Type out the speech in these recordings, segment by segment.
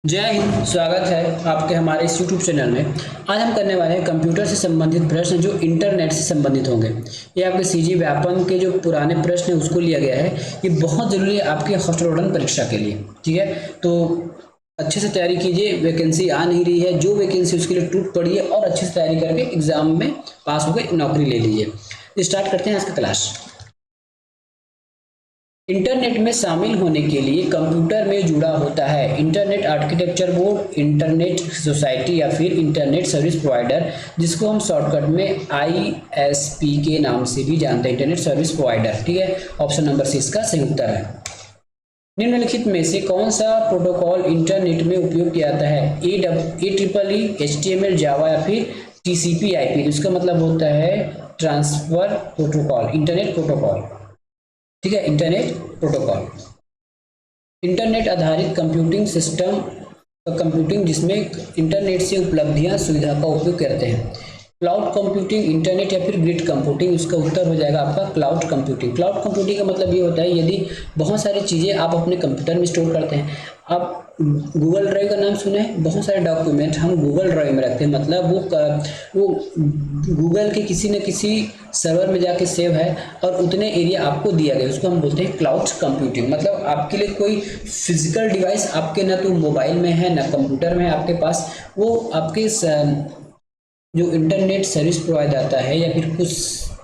जय हिंद। स्वागत है आपके हमारे इस यूट्यूब चैनल में। आज हम करने वाले हैं कंप्यूटर से संबंधित प्रश्न जो इंटरनेट से संबंधित होंगे। ये आपके सीजी व्यापम के जो पुराने प्रश्न है उसको लिया गया है। ये बहुत जरूरी है आपके हॉस्टल वार्डन परीक्षा के लिए। ठीक है, तो अच्छे से तैयारी कीजिए। वैकेंसी आ नहीं रही है, जो वैकेंसी उसके लिए टूट पड़ी है और अच्छे से तैयारी करके एग्जाम में पास होकर नौकरी ले लीजिए। स्टार्ट करते हैं आज का क्लास। इंटरनेट में शामिल होने के लिए कंप्यूटर में जुड़ा होता है internet architecture board, internet society या फिर इंटरनेट सर्विस प्रोवाइडर, जिसको हम शॉर्टकट में आईएसपी के नाम से भी जानते हैं, इंटरनेट सर्विस प्रोवाइडर। ठीक है, ऑप्शन नंबर सी इसका सही उत्तर है। निम्नलिखित में से कौन सा प्रोटोकॉल इंटरनेट में उपयोग किया जाता है? AEEE, HTML, जावा या फिर TCP/IP। तो इसका मतलब होता है ट्रांसफर प्रोटोकॉल, इंटरनेट प्रोटोकॉल। ठीक है, इंटरनेट प्रोटोकॉल। इंटरनेट आधारित कंप्यूटिंग सिस्टम, कंप्यूटिंग जिसमें इंटरनेट से उपलब्धियां सुविधा का उपयोग करते हैं। क्लाउड कंप्यूटिंग, इंटरनेट या फिर ग्रिड कंप्यूटिंग। उसका उत्तर हो जाएगा आपका क्लाउड कंप्यूटिंग। क्लाउड कंप्यूटिंग का मतलब ये होता है यदि बहुत सारी चीज़ें आप अपने कंप्यूटर में स्टोर करते हैं। आप गूगल ड्राइव का नाम सुने हैं, बहुत सारे डॉक्यूमेंट हम गूगल ड्राइव में रखते हैं। मतलब वो गूगल के किसी न किसी सर्वर में जाके सेव है और उतने एरिया आपको दिया गया, उसको हम बोलते हैं क्लाउड कंप्यूटिंग। मतलब आपके लिए कोई फिजिकल डिवाइस आपके ना तो मोबाइल में है ना कंप्यूटर में है आपके पास, वो आपके जो इंटरनेट सर्विस प्रोवाइडर आता है या फिर कुछ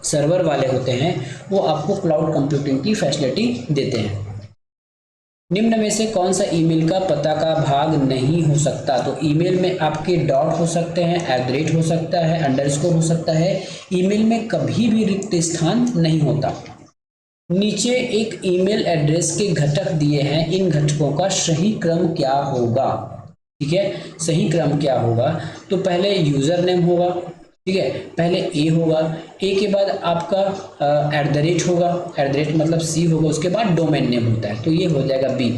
सर्वर वाले होते हैं वो आपको क्लाउड कंप्यूटिंग की फैसिलिटी देते हैं। निम्न में से कौन सा ईमेल का पता का भाग नहीं हो सकता? तो ईमेल में आपके डॉट हो सकते हैं, @ हो सकता है, अंडरस्कोर हो सकता है। ईमेल में कभी भी रिक्त स्थान नहीं होता। नीचे एक ईमेल एड्रेस के घटक दिए हैं, इन घटकों का सही क्रम क्या होगा? ठीक है, सही क्रम क्या होगा? तो पहले यूजर नेम होगा, ठीक है, पहले ए होगा, ए के बाद आपका @ होगा, @ मतलब सी होगा, उसके बाद डोमेन नेम होता है, तो ये हो जाएगा बी।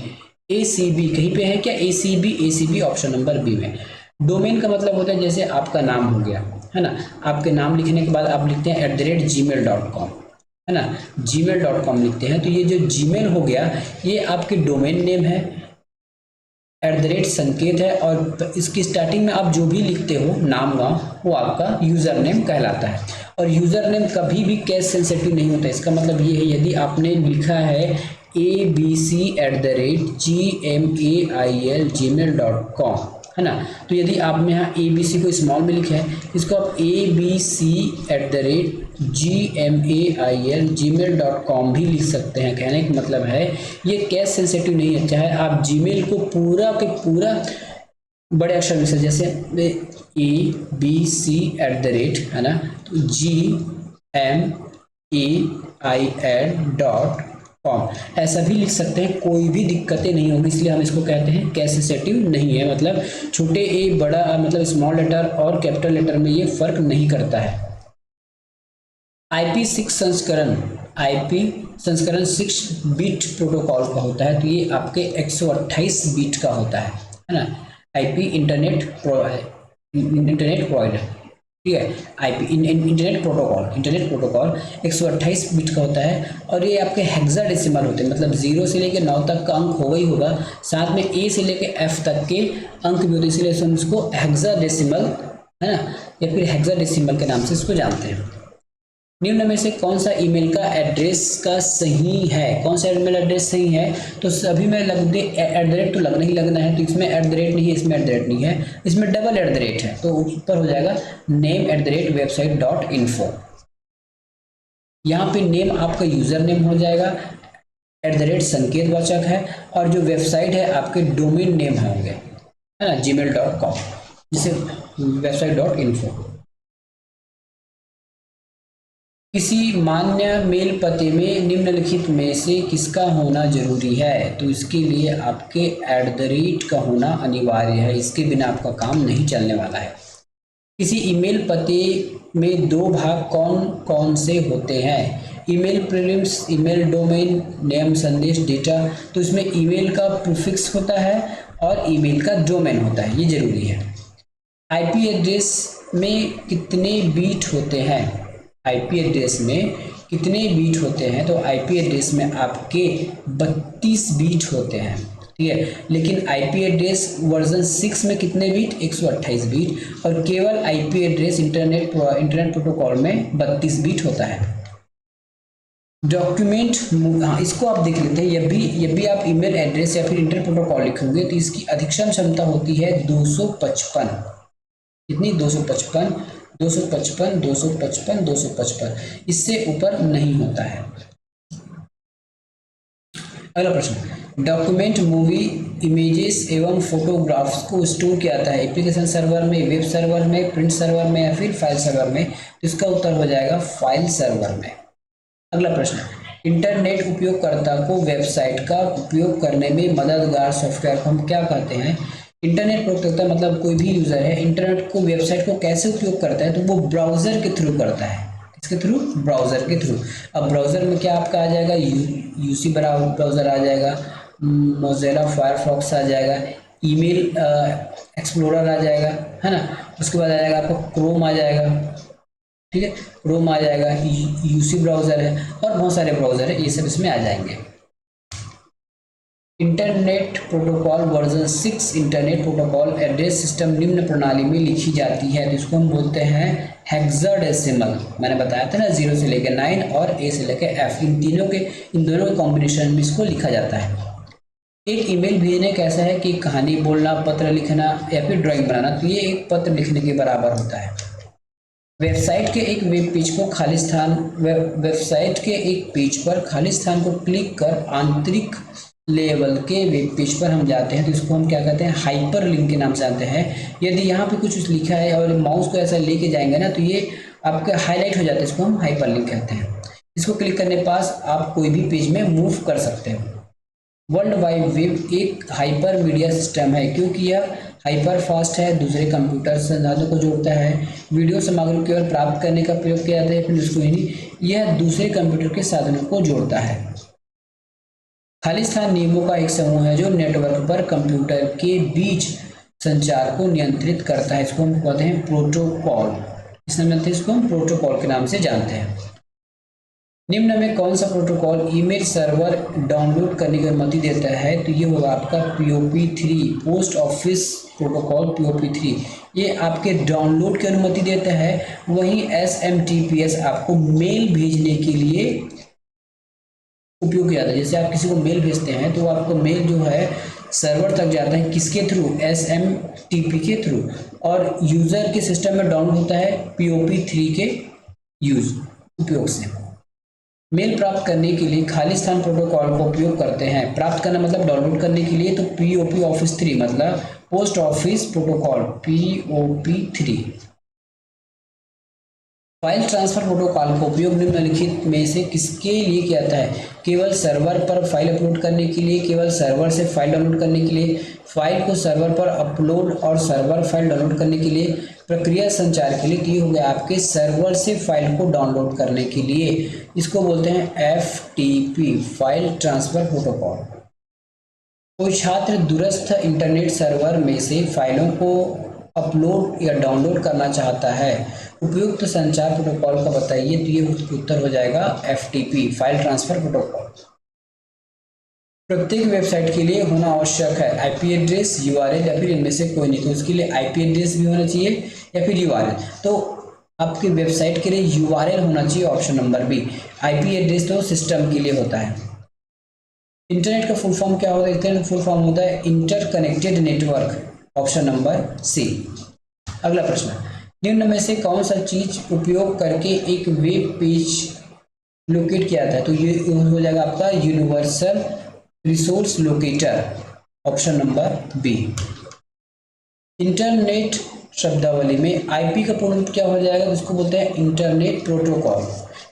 ACB कहीं पे है क्या? ACB ऑप्शन नंबर बी में। डोमेन का मतलब होता है जैसे आपका नाम हो गया, है ना, आपके नाम लिखने के बाद आप लिखते हैं @gmail.com, है ना, gmail.com लिखते हैं, तो ये जो जीमेल हो गया ये आपके डोमेन नेम है, @ संकेत है, और इसकी स्टार्टिंग में आप जो भी लिखते हो नाम गाँव वो आपका यूजर नेम कहलाता है। और यूजर नेम कभी भी कैश सेंसिटिव नहीं होता। इसका मतलब ये है यदि आपने लिखा है abc@gmail.com, है ना, तो यदि आपने यहाँ ABC को स्मॉल में लिखा है, इसको आप abc@gmail.com भी लिख सकते हैं। कहने का मतलब है ये कैश सेंसिटिव नहीं है। चाहे आप जीमेल को पूरा के पूरा बड़े अक्षर में से जैसे ABC@, है ना, तो gmail.com ऐसा भी लिख सकते हैं, कोई भी दिक्कतें नहीं होगी। इसलिए हम इसको कहते हैं कैश सेंसिटिव नहीं है। मतलब छोटे ए बड़ा मतलब स्मॉल लेटर और कैपिटल लेटर में ये फर्क नहीं करता है। IP6 संस्करण, IP संस्करण 6 बिट प्रोटोकॉल का होता है, तो ये आपके 128 बिट का होता है ना। IP इंटरनेट प्रोवाइडर, ठीक है, IP इंटरनेट प्रोटोकॉल 128 बिट का होता है, और ये आपके हेक्साडेसिमल होते हैं। मतलब 0 से लेकर 9 तक का अंक होगा ही होगा, साथ में A से लेकर F तक के अंक भी होते हैं, इसलिए हम इसको हेक्साडेसिमल, है ना, या फिर हेक्साडेसिमल के नाम से इसको जानते हैं। निम्न में से कौन सा ईमेल का एड्रेस का सही है? कौन सा ईमेल एड्रेस सही है? तो सभी में लग दे @ तो लगना ही लगना है, तो इसमें @ नहीं है, इसमें @ नहीं है, इसमें डबल @ है, तो ऊपर हो जाएगा name@website.info। यहाँ पे नेम आपका यूजर नेम हो जाएगा, @ संकेतवाचक है, और जो वेबसाइट है आपके डोमेन नेम होंगे, है ना, gmail.com, जिसे website.info। किसी मान्य मेल पते में निम्नलिखित में से किसका होना जरूरी है? तो इसके लिए आपके @ का होना अनिवार्य है, इसके बिना आपका काम नहीं चलने वाला है। किसी ईमेल पते में 2 भाग कौन कौन से होते हैं? Email prelims, email domain name, संदेश डेटा। तो इसमें ईमेल का प्रीफिक्स होता है और ईमेल का डोमेन होता है, ये जरूरी है। IP एड्रेस में कितने बीट होते हैं? IP एड्रेस में कितने बीट होते हैं? तो IP एड्रेस में आपके 32 बीट होते हैं। ठीक है। लेकिन आईपी एड्रेस वर्जन 6 में कितने बीट, 128 बीट, और केवल आईपी एड्रेस इंटरनेट प्रोटोकॉल में 32 बीट होता है। डॉक्यूमेंट, हाँ इसको आप देख लेते हैं, ये भी आप ईमेल एड्रेस या फिर इंटरनेट प्रोटोकॉल लिखेंगे तो इसकी अधिकतम क्षमता होती है 255, कितनी, 255, 255, 255, 255, इससे ऊपर नहीं होता है। अगला प्रश्न, डॉक्यूमेंट, मूवी, इमेजेस एवं फोटोग्राफ्स को स्टोर किया जाता है एप्लीकेशन सर्वर में, वेब सर्वर में, प्रिंट सर्वर में या फिर फाइल सर्वर में, तो इसका उत्तर हो जाएगा फाइल सर्वर में। अगला प्रश्न, इंटरनेट उपयोगकर्ता को वेबसाइट का उपयोग करने में मददगार सॉफ्टवेयर को हम क्या कहते हैं। इंटरनेट उपयोगकर्ता मतलब कोई भी यूजर है, इंटरनेट को, वेबसाइट को कैसे उपयोग करता है, तो वो ब्राउजर के थ्रू करता है। किसके थ्रू, ब्राउजर के थ्रू। अब ब्राउजर में क्या आपका आ जाएगा, यूसी ब्राउजर आ जाएगा, मोज़िला फायरफॉक्स आ जाएगा, ईमेल एक्सप्लोरर आ जाएगा, है ना। उसके बाद आ जाएगा आपको क्रोम आ जाएगा, ठीक है, क्रोम आ जाएगा, यूसी ब्राउजर है और बहुत सारे ब्राउजर है, ये सब इसमें आ जाएंगे। Internet protocol version 6 internet protocol address system निम्न प्रणाली में लिखी जाती है, तो इसको हम बोलते हैं हेक्साडेसिमल। मैंने बताया था ना, 0 से लेकर 9 और ए से लेकर एफ, इन दोनों के कॉम्बिनेशन में इसको लिखा जाता है। एक ईमेल भेजने कैसा है कि कहानी बोलना, पत्र लिखना या फिर ड्राइंग बनाना, तो ये एक पत्र लिखने के बराबर होता है। वेबसाइट के एक वेब पेज को खाली स्थान, वेबसाइट के एक पेज पर खाली स्थान को क्लिक कर आंतरिक लेवल के वेब पेज पर हम जाते हैं तो इसको हम क्या कहते हैं, हाइपर लिंक के नाम से जानते हैं। यदि यहाँ पे कुछ लिखा है और माउस को ऐसा लेके जाएंगे ना तो ये आपका हाईलाइट हो जाता है, इसको हम हाइपर लिंक कहते हैं। इसको क्लिक करने के पास आप कोई भी पेज में मूव कर सकते हो। वर्ल्ड वाइड वेब एक हाइपर मीडिया सिस्टम है क्योंकि यह हाइपर फास्ट है, दूसरे कंप्यूटर संसाधनों को जोड़ता है, वीडियो सामग्री केवल प्राप्त करने का प्रयोग किया जाता है, फिर उसको ही नहीं, यह दूसरे कंप्यूटर के साधनों को जोड़ता है। खाली स्थान नियमों का एक समूह है जो नेटवर्क पर कंप्यूटर के बीच संचार को नियंत्रित करता है, इसको हम कहते हैं प्रोटोकॉल। इसको हम प्रोटोकॉल के नाम से जानते हैं। निम्न में कौन सा प्रोटोकॉल ईमेल सर्वर डाउनलोड करने की अनुमति देता है, तो ये होगा आपका POP3, post office protocol POP3, ये आपके डाउनलोड की अनुमति देता है। वहीं SMTPS आपको मेल भेजने के लिए उपयोग किया जाता है। जैसे आप किसी को मेल भेजते हैं तो आपको मेल जो है सर्वर तक जाता है, किसके थ्रू, SMTP के थ्रू, और यूजर के सिस्टम में डाउनलोड होता है POP3 के उपयोग से। मेल प्राप्त करने के लिए खाली स्थान प्रोटोकॉल का उपयोग करते हैं। प्राप्त करना मतलब डाउनलोड करने के लिए तो POP ऑफिस 3 मतलब post office protocol POP3। File transfer protocol का उपयोग निम्नलिखित में से किसके लिए किया जाता है, केवल सर्वर पर फाइल अपलोड करने के लिए, केवल सर्वर से फाइल डाउनलोड करने के लिए, फाइल को सर्वर पर अपलोड और सर्वर फाइल डाउनलोड करने के लिए, प्रक्रिया संचार के लिए। तो ये हो गया आपके सर्वर से फाइल को डाउनलोड करने के लिए, इसको बोलते हैं FTP, फाइल ट्रांसफर प्रोटोकॉल। कोई छात्र दूरस्थ इंटरनेट सर्वर में से फाइलों को अपलोड या डाउनलोड करना चाहता है, उपयुक्त तो संचार प्रोटोकॉल का बताइए, तो ये उत्तर हो जाएगा FTP, फाइल ट्रांसफर प्रोटोकॉल। प्रत्येक वेबसाइट के लिए होना आवश्यक है IP एड्रेस, URL या फिर इनमें से कोई नहीं, तो इसके लिए IP एड्रेस भी होना चाहिए या फिर URL। तो आपकी वेबसाइट के लिए URL होना चाहिए, option number B. IP address तो सिस्टम के लिए होता है। इंटरनेट का फुल फॉर्म क्या होता है, इंटरनेट फुल फॉर्म होता है interconnected network, option number C. अगला प्रश्न, निम्न में से कौन सा चीज उपयोग करके एक वेब पेज लोकेट किया जाता है, तो ये हो जाएगा आपका universal resource locator, option number B. Internet शब्दावली में IP का पूर्ण रूप क्या हो जाएगा, उसको बोलते हैं इंटरनेट प्रोटोकॉल।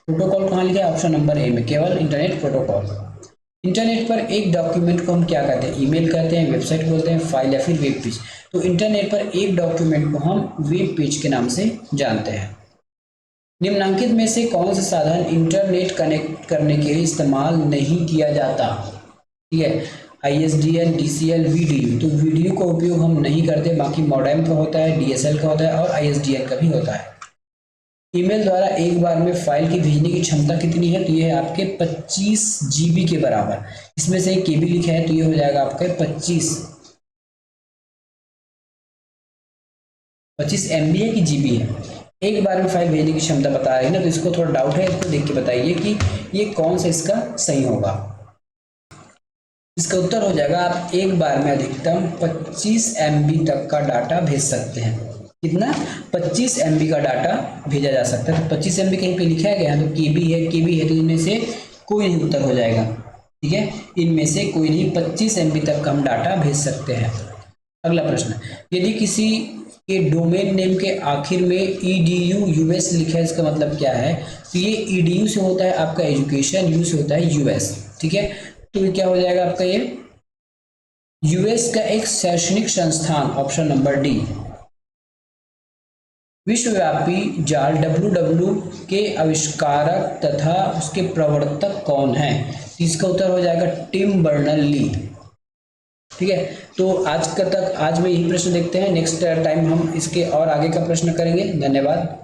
प्रोटोकॉल कहाँ लिखा है, ऑप्शन नंबर ए में, केवल इंटरनेट प्रोटोकॉल। इंटरनेट पर एक डॉक्यूमेंट को हम क्या कहते हैं, ईमेल कहते हैं, वेबसाइट बोलते हैं, फाइल या फिर वेब पेज। तो इंटरनेट पर एक डॉक्यूमेंट को हम वेब पेज के नाम से जानते हैं। निम्नलिखित में से कौन सा साधन इंटरनेट कनेक्ट करने के लिए इस्तेमाल नहीं किया जाता, ठीक है, ISDN, DCL, VDU। तो VDU का उपयोग हम नहीं करते, बाकी मॉडेम का होता है, DSL का होता है और ISDN का भी होता है। ईमेल द्वारा एक बार में फाइल की भेजने की क्षमता कितनी है? तो ये है आपके 25 जीबी के बराबर। इसमें से एक केबी लिखा है तो ये हो जाएगा आपके 25 एमबी है कि जीबी है? एक बार में फाइल भेजने की क्षमता बता रही है ना, तो इसको थोड़ा डाउट है, इसको देख के बताइए कि ये कौन सा इसका सही होगा। इसका उत्तर हो जाएगा आप एक बार में अधिकतम 25 एमबी तक का डाटा भेज सकते हैं। कितना? 25 एमबी का डाटा भेजा जा सकता है। तो 25 एमबी कहीं पे लिखा गया है तो केबी है तो इनमें से कोई नहीं उत्तर हो जाएगा। ठीक है, इनमें से कोई नहीं, 25 एमबी तक हम डाटा भेज सकते हैं। अगला प्रश्न, यदि किसी के डोमेन नेम के आखिर में edu यूएस लिखा है, इसका मतलब क्या है? तो ये edu से होता है आपका एजुकेशन, यू से होता है यूएस। ठीक है, तो ये क्या हो जाएगा आपका? ये यूएस का एक शैक्षणिक संस्थान, ऑप्शन नंबर डी। विश्वव्यापी जाल www के आविष्कारक तथा उसके प्रवर्तक कौन है? तो इसका उत्तर हो जाएगा टिम बर्नर ली। ठीक है, तो आज में यही प्रश्न देखते हैं, नेक्स्ट टाइम हम इसके और आगे का प्रश्न करेंगे। धन्यवाद।